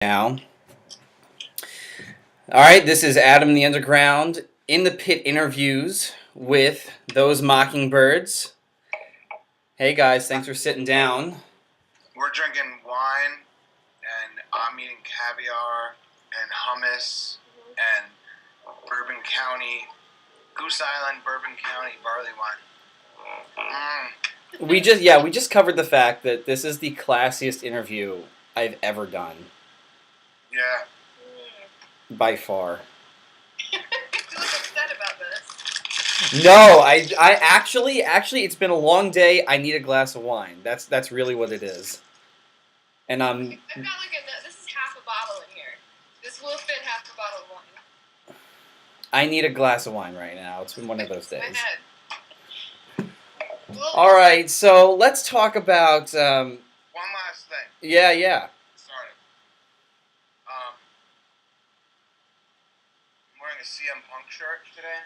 Now. All right, this is Adam the Underground in the Pit interviews with those Mockingbirds. Hey guys, thanks for sitting down. We're drinking wine, and I'm eating caviar and hummus and Bourbon County, Goose Island Bourbon County barley wine. We just covered the fact that this is the classiest interview I've ever done. Yeah. By far. You look upset about this. No, I actually it's been a long day. I need a glass of wine. That's really what it is. And I've got this is half a bottle in here. This will fit half a bottle of wine. I need a glass of wine right now. It's been one of those days. My head. All right, so let's talk about. One last thing. Yeah. Sorry. I'm wearing a CM Punk shirt today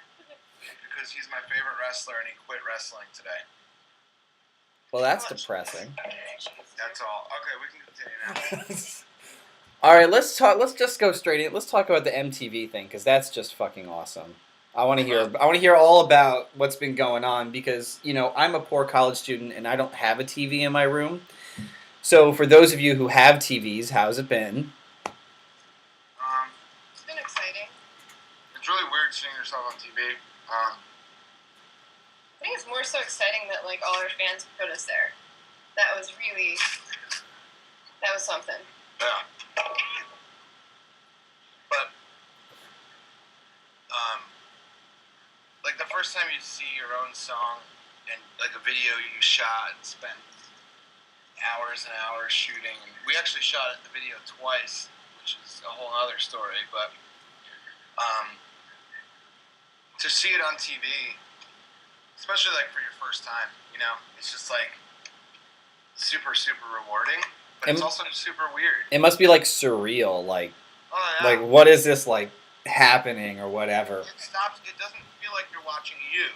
because he's my favorite wrestler and he quit wrestling today. Well, that's depressing. That's all. Okay, we can continue now. All right, let's talk. Let's just go straight in. Let's talk about the MTV thing because that's just fucking awesome. I want to hear all about what's been going on because I'm a poor college student and I don't have a TV in my room. So for those of you who have TVs, how's it been? It's been exciting. It's really weird seeing yourself on TV. I think it's more so exciting that all our fans put us there. That was something. Yeah. But the first time you see your own song and a video you shot and spent hours and hours shooting. We actually shot the video twice, which is a whole other story. But to see it on TV, especially for your first time, it's just super rewarding. But it's also super weird. It must be surreal, oh, yeah. What is this happening or whatever? It doesn't feel like you're watching you.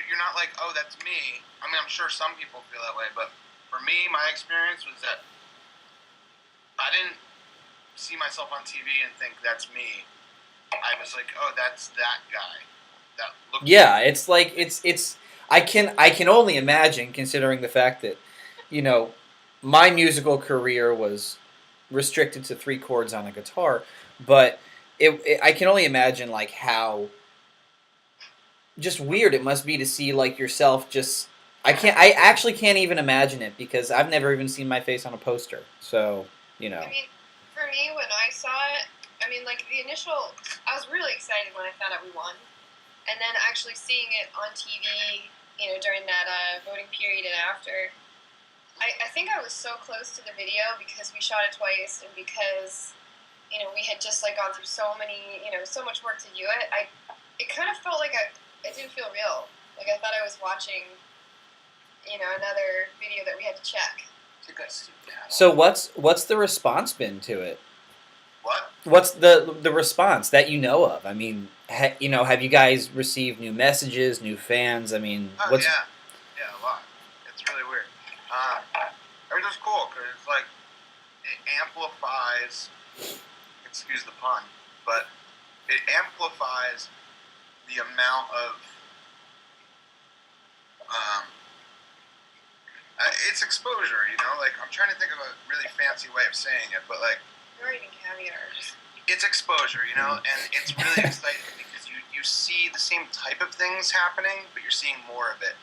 You're not oh, that's me. I mean, I'm sure some people feel that way, but for me, my experience was that I didn't see myself on TV and think that's me. I was oh, that's that guy. That looks. Yeah, it's it's. I can only imagine, considering the fact that, my musical career was restricted to 3 chords on a guitar, but I can only imagine how just weird it must be to see yourself just. I actually can't even imagine it because I've never even seen my face on a poster. So I mean, for me, when I saw it, the initial, I was really excited when I found out we won, and then actually seeing it on TV, during that voting period and after. I think I was so close to the video because we shot it twice and because, we had just gone through so much work to do it. It kind of felt it didn't feel real. I thought I was watching, another video that we had to check. So what's the response been to it? What? What's the response that you know of? I mean, have you guys received new messages, new fans? I mean, what's... Yeah, a lot. It's really weird. It was cool because it amplifies. Excuse the pun, but it amplifies the amount of. It's exposure, I'm trying to think of a really fancy way of saying it, but You're eating caviar. It's exposure, and it's really exciting because you see the same type of things happening, but you're seeing more of it.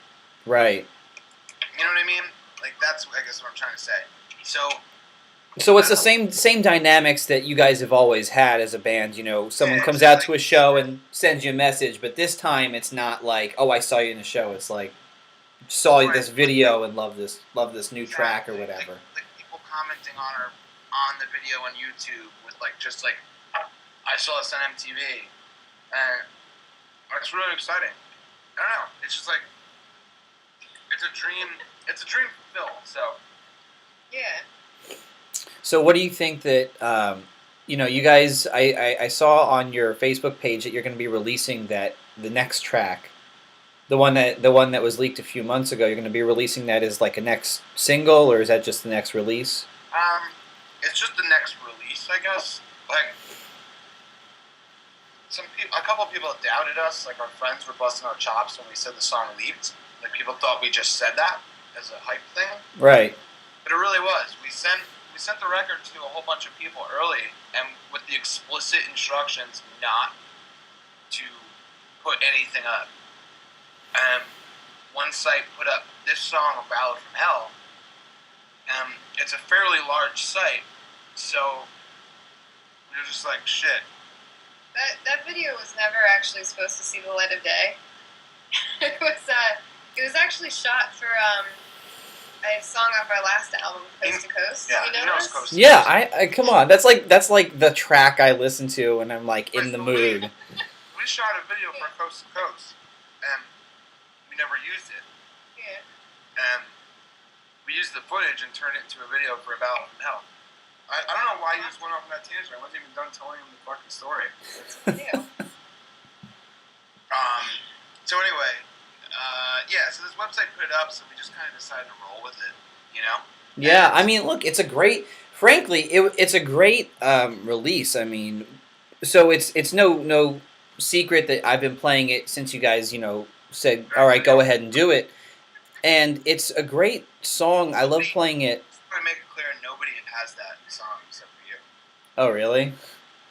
Right. You know what I mean? That's, I guess, what I'm trying to say. So it's the same dynamics that you guys have always had as a band. Someone comes out to a show and sends you a message, but this time it's not oh, I saw you in the show. It's saw this video and love this new track or whatever. People commenting on the video on YouTube with I saw this on MTV, and it's really exciting. I don't know. It's just it's a dream. It's a dream fulfilled. So. Yeah. So what do you think that you guys? I saw on your Facebook page that you're going to be releasing the next track, the one that was leaked a few months ago. You're going to be releasing that as a next single, or is that just the next release? it's just the next release, I guess. Like, a couple of people doubted us. Like, our friends were busting our chops when we said the song leaked. Like, people thought we just said that as a hype thing. Right. But it really was. We sent the record to a whole bunch of people early, and with the explicit instructions not to put anything up. And one site put up this song, "A Ballad from Hell." It's a fairly large site, so we were just like, shit. That video was never actually supposed to see the light of day. It was actually shot for a song off our last album, Coast to Coast. Yeah, you know knows this? Coast to Yeah, Coast. I come on. That's like the track I listen to when I'm like in the mood. We shot a video for Coast to Coast, and we never used it. Yeah. And we used the footage and turned it into a video for A Ballad from Hell. I don't know why you just went off on that tangent. I wasn't even done telling him the fucking story. Yeah. So anyway, so this website put it up, so we just kind of decided to roll with it, you know? Yeah, I mean, look, it's a great. Frankly, it's a great release. I mean, so it's no secret that I've been playing it since you guys said, all right, go ahead and do it, and it's a great song. I love playing it. Just want to make it clear, nobody has that song except for you. Oh, really?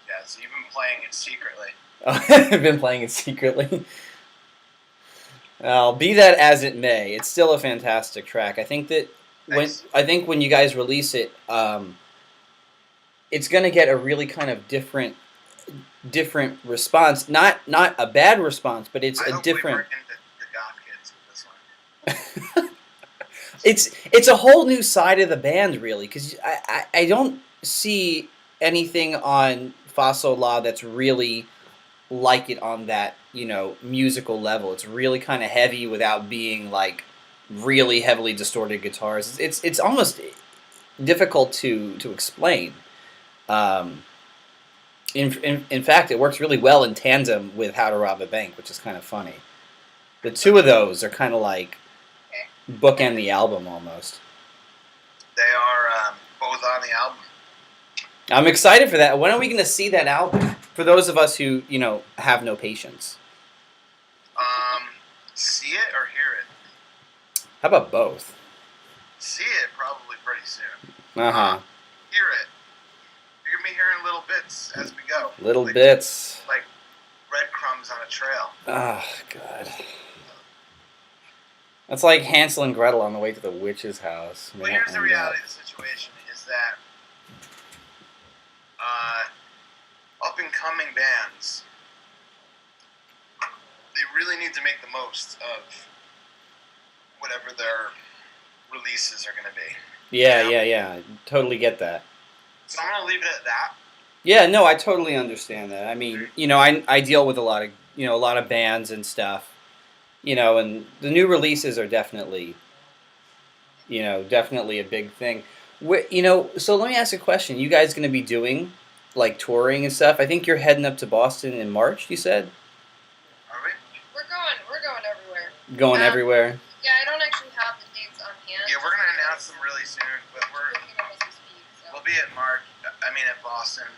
Yeah, so you've been playing it secretly. I've been playing it secretly. Be that as it may, it's still a fantastic track. I think that when you guys release it, it's going to get a really kind of different response. Not a bad response, but it's a different. I hope we bring in the goth kids with this one. It's a whole new side of the band, really, because I don't see anything on Fa Sol La that's really like it on that musical level. It's really kind of heavy without being like really heavily distorted guitars. It's almost difficult to explain. In fact, it works really well in tandem with How to Rob a Bank, which is kind of funny. The two of those are kind of like bookend the album almost. They are both on the album. I'm excited for that. When are we going to see that album? For those of us who, have no patience. See it or hear it? How about both? See it probably pretty soon. Uh-huh. Hear it. You're going to be hearing little bits as we go. Little bits. Like breadcrumbs on a trail. Oh, God. That's like Hansel and Gretel on the way to the witch's house. Well, here's the reality of the situation, is that up-and-coming bands, they really need to make the most of whatever their releases are going to be. Yeah. Totally get that. So I'm going to leave it at that. Yeah, no, I totally understand that. I mean, I deal with a lot of bands and stuff, and the new releases are definitely a big thing. So let me ask a question. You guys going to be doing like touring and stuff? I think you're heading up to Boston in March, you said? Are we? We're going everywhere. Going everywhere? Yeah, I don't actually have the dates on hand. Yeah, we're going to announce them really soon, but Looking up as we speak, so. we'll be at Boston.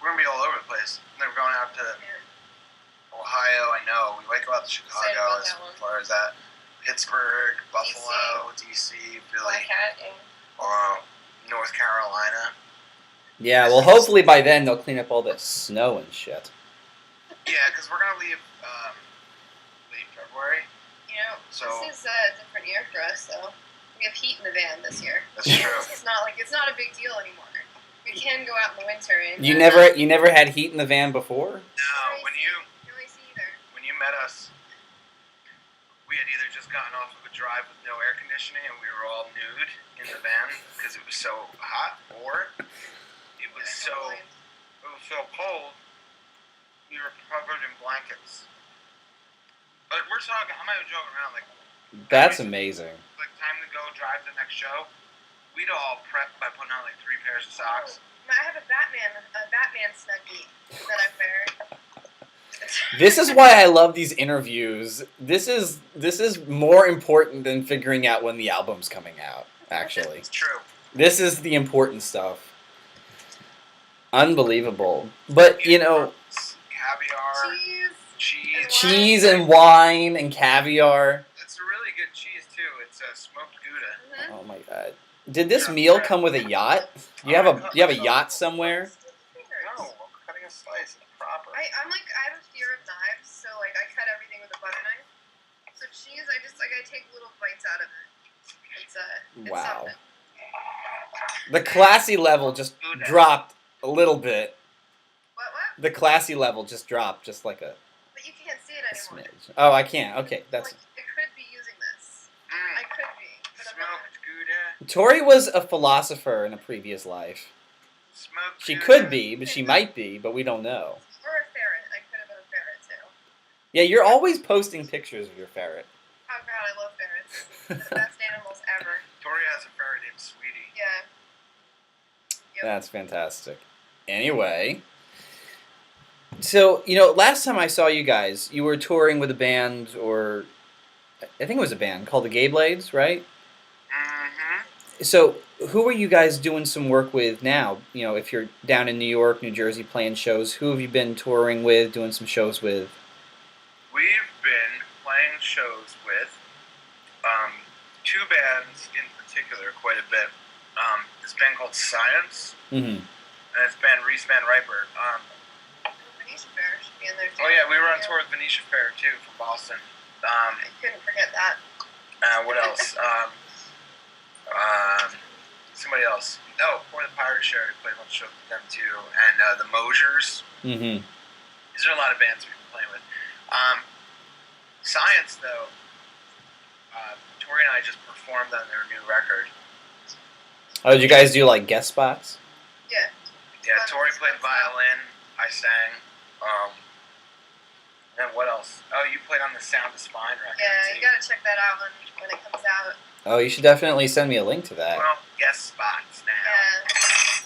We're going to be all over the place. And then we're going out to Ohio, I know. We might go out to Chicago as far as that. Pittsburgh, Buffalo, DC, Philly, Black Hat, North Carolina. Yeah, well, hopefully by then they'll clean up all the snow and shit. Yeah, because we're going to leave late February. So this is a different year for us, though. We have heat in the van this year. That's true. It's not a big deal anymore. We can go out in the winter. And You never had heat in the van before? No, when you met us, we had either just gotten off of a drive with no air conditioning and we were all nude in the van because it was so hot, or it was so cold we were covered in blankets. Like, we're talking, I'm not even joking around, like, That's amazing. like, time to go drive the next show, we'd all prep by putting on like 3 pairs of socks. I have a Batman snuggie that I wear. This is why I love these interviews. This is more important than figuring out when the album's coming out, actually. It's true. This is the important stuff. Unbelievable. But, Caviar, cheese. cheese and wine and caviar. It's a really good cheese too. It's smoked Gouda. Mm-hmm. Oh my god. Did this meal come with a yacht? Do you have a yacht somewhere? No, I'm cutting a slice. It's proper. I have a fear of knives, so like I cut everything with a butter knife. So cheese, I take little bites out of it. It's Wow. something. The classy level just dropped a little bit. What? The classy level just dropped, just like a But you can't see it anymore. smidge. Oh, I can't. Okay, that's. Like, I could be using this. I could be, but I'm not. Smoked Gouda. Tori was a philosopher in a previous life. Smoked She Gouda. could be, but she might be, but we don't know. Or a ferret. I could have been a ferret too. Yeah, you're always posting pictures of your ferret. Oh god, I love ferrets. They're the best animals ever. Tori has a ferret named Sweetie. Yeah. Yep. That's fantastic. Anyway, so, last time I saw you guys, you were touring with a band, or I think it was a band called the Gay Blades, right? Mm-hmm. So, who are you guys doing some work with now? If you're down in New York, New Jersey playing shows, who have you been touring with, doing some shows with? We've been playing shows with two bands in particular quite a bit. This band called Science, Mm-hmm. and this band Reese Van Riper. Venetia Fair should be in there too. Oh yeah, we were on tour with Venetia Fair too from Boston. I couldn't forget that. What else? Somebody else. Oh, For the Pirate Show. We played a bunch of shows with them too, and the Mosiers. Mm-hmm. These are a lot of bands we've been playing with. Science though. Tory and I just performed on their new record. Oh, did you guys do like guest spots? Yeah. Yeah, Tory played violin. I sang. And what else? Oh, you played on the Sound is Fine record. Yeah, too. you gotta check that out when it comes out. Oh, you should definitely send me a link to that. Well, guest spots now. Yeah.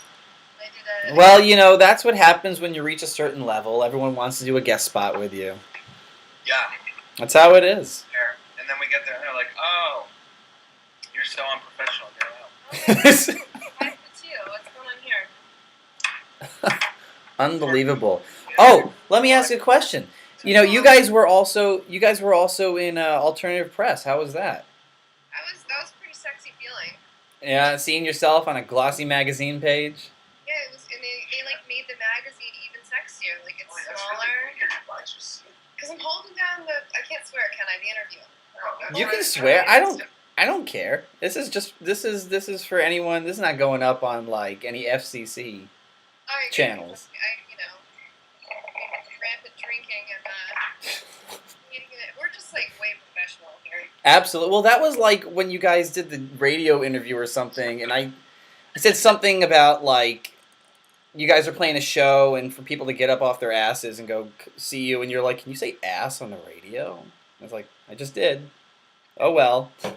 They do that. Well, that's what happens when you reach a certain level. Everyone wants to do a guest spot with you. Yeah. That's how it is. There. And then we get there and they're like, oh, you're so unprofessional. Get out. What's going on here? Unbelievable. Oh, let me ask you a question. You guys were also in alternative press. How was that? That was pretty sexy feeling. Yeah, seeing yourself on a glossy magazine page. Yeah, it was, and they like made the magazine even sexier. Like it's smaller. Because I'm holding down I can't swear, can I? The interview. You can swear. I don't care. This is for anyone. This is not going up on like any FCC channels. Rampant drinking and we're just like way professional here. Absolutely. Well, that was like when you guys did the radio interview or something, and I said something about like you guys are playing a show, and for people to get up off their asses and go see you, and you're like, "Can you say ass on the radio?" I was like, "I just did." Oh well. I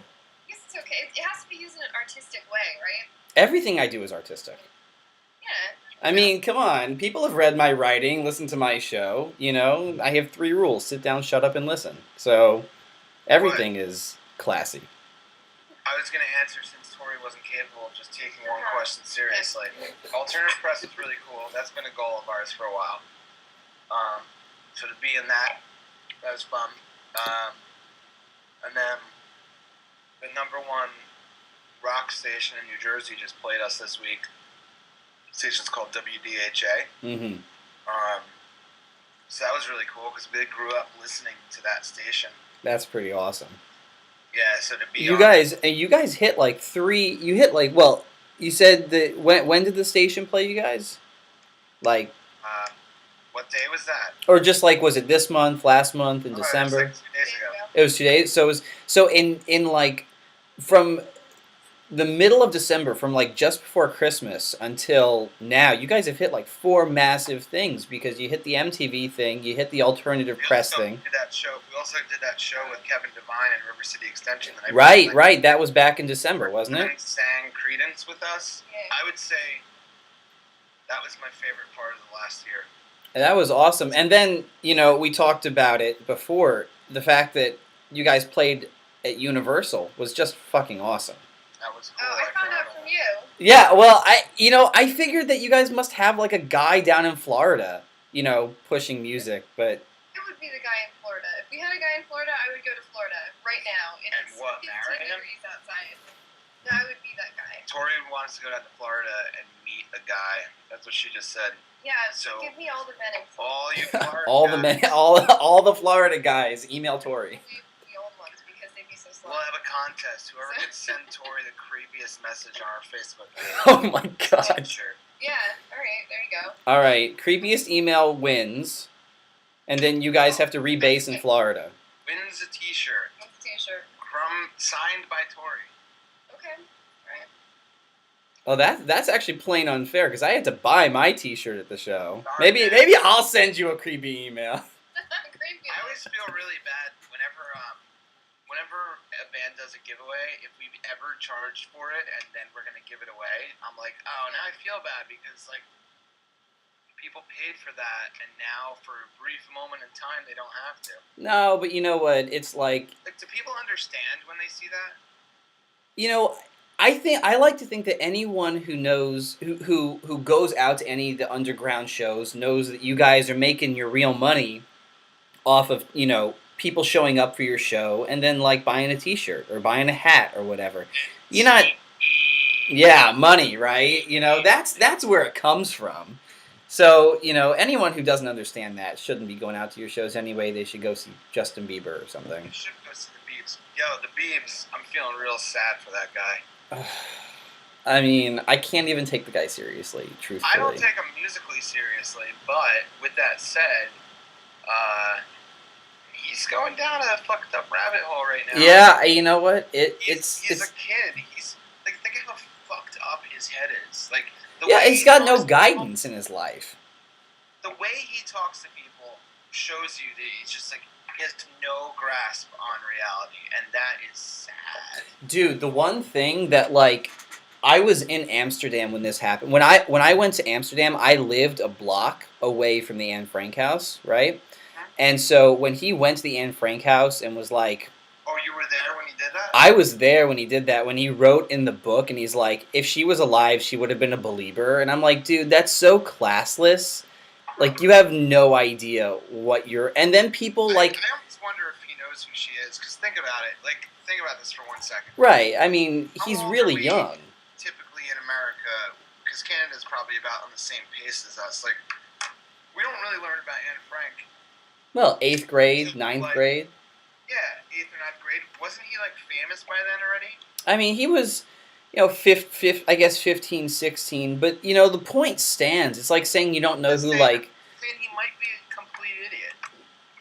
guess it's okay. It has to be used in an artistic way, right? Everything I do is artistic. Yeah. I mean, come on. People have read my writing, listened to my show. I have 3 rules: sit down, shut up, and listen. So everything is classy. I was going to answer since Tory wasn't capable of just taking one question seriously. Alternative press is really cool. That's been a goal of ours for a while. So to be in that was fun. And then the #1 rock station in New Jersey just played us this week. The station's called WDHA. Mm-hmm. So that was really cool because we grew up listening to that station. That's pretty awesome. Yeah, so to be You guys hit like 3. You hit like, well, you said that when did the station play you guys? Like. What day was that? Or just like, was it this month, last month, in December? It was like 2 days ago. It was 2 days. So in like from the middle of December, from like just before Christmas until now, you guys have hit like 4 massive things because you hit the MTV thing, you hit the alternative press thing. We also did that show with Kevin Devine and River City Extension. That Right. That was back in December, wasn't it? Sang Credence with us. Yeah. I would say that was my favorite part of the last year. That was awesome. And then, we talked about it before. The fact that you guys played at Universal was just fucking awesome. That was cool. Oh, I found out from you. Yeah, well, I figured that you guys must have like a guy down in Florida, pushing music, but It would be the guy in Florida. If we had a guy in Florida, I would go to Florida right now. And It's what, 15 marry him? degrees outside. No, I would be that guy. Tori wants to go down to Florida and meet a guy. That's what she just said. Yeah, So- give me all the men in Florida. All you Florida all the men, guys, all the Florida guys, email Tory. The old ones because they'd be so slow. we'll have a contest. Whoever can send Tori the creepiest message on our Facebook page. Oh my god. Sure. Yeah, alright, there you go. All right, creepiest email wins, and then you guys have to rebase in Florida. Wins a T-shirt What's the t-shirt? signed by Tori. Okay, alright. Oh, that's actually plain unfair because I had to buy my T-shirt at the show. Sorry, Maybe man. I'll send you a creepy email. Creepy. I always feel really bad whenever a band does a giveaway. If we've ever charged for it and then we're gonna give it away, I'm like, oh, now I feel bad because like people paid for that and now for a brief moment in time they don't have to. No, but you know what? It's like, Like, do people understand when they see that? I like to think that anyone who knows who goes out to any of the underground shows knows that you guys are making your real money off of, people showing up for your show and then like buying a T-shirt or buying a hat or whatever. You're not, yeah, money, right? That's where it comes from. So, anyone who doesn't understand that shouldn't be going out to your shows anyway. They should go see Justin Bieber or something. You should go see the Biebs. Yo, the Biebs, I'm feeling real sad for that guy. I mean, I can't even take the guy seriously, truthfully. I don't take him musically seriously, but with that said, he's going down a fucked up rabbit hole right now. Yeah, you know what? He's a kid. He's like, think how fucked up his head is. Like, he's got no guidance in his life. The way he talks to people shows you that he's just like, he has no grasp on reality, and that is sad. Dude, the one thing that like I was in Amsterdam when this happened. When I went to Amsterdam, I lived a block away from the Anne Frank house, right? And so when he went to the Anne Frank house and was like, oh, you were there when he did that? I was there when he did that, when he wrote in the book and he's like, if she was alive, she would have been a believer. And I'm like, dude, that's so classless. Like, you have no idea what you're... And then people like... I always wonder if he knows who she is, because think about it. Like, think about this for 1 second. Right, I mean, he's How old really are we young. Typically in America, because Canada's probably about on the same pace as us, like, we don't really learn about Anne Frank. Well, 8th grade, 9th grade. Yeah, 8th or 9th grade. Wasn't he, like, famous by then already? I mean, he was, I guess 15, 16. But, the point stands. It's like saying you don't know who, like... Saying he might be a complete idiot.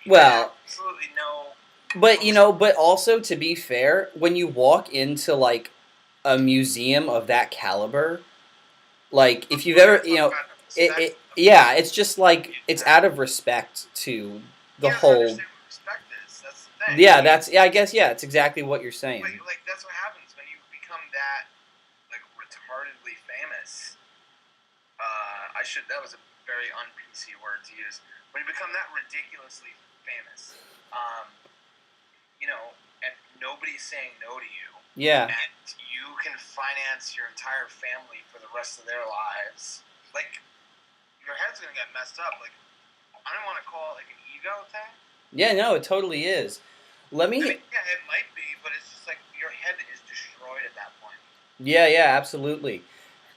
Well... Absolutely no... But also, to be fair, when you walk into, like, a museum of that caliber, like, if you've ever, it's just, like, it's out of respect to the whole... Understand what respect is. That's the thing. I guess, it's exactly what you're saying. Like, that's what happens when you become that, like, retardedly famous. That was a very un-PC word to use. When you become that ridiculously famous, and nobody's saying no to you. Yeah. And you can finance your entire family for the rest of their lives. Like, your head's gonna get messed up. Like, I don't want to call it like an ego thing. Yeah, no, it totally is. I mean, yeah, it might be, but it's just like your head is destroyed at that point. Yeah, absolutely.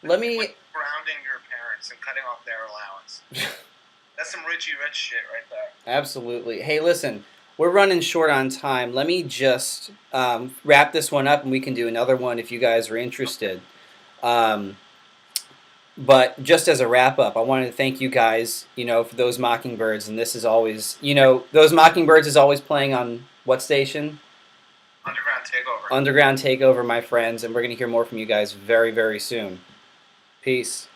Let me... Like grounding your parents and cutting off their allowance. That's some Richie Rich shit right there. Absolutely. Hey, listen, we're running short on time. Let me just wrap this one up, and we can do another one if you guys are interested. But just as a wrap-up, I wanted to thank you guys, for Those Mockingbirds. And this is always, Those Mockingbirds is always playing on what station? Underground Takeover. Underground Takeover, my friends. And we're going to hear more from you guys very, very soon. Peace.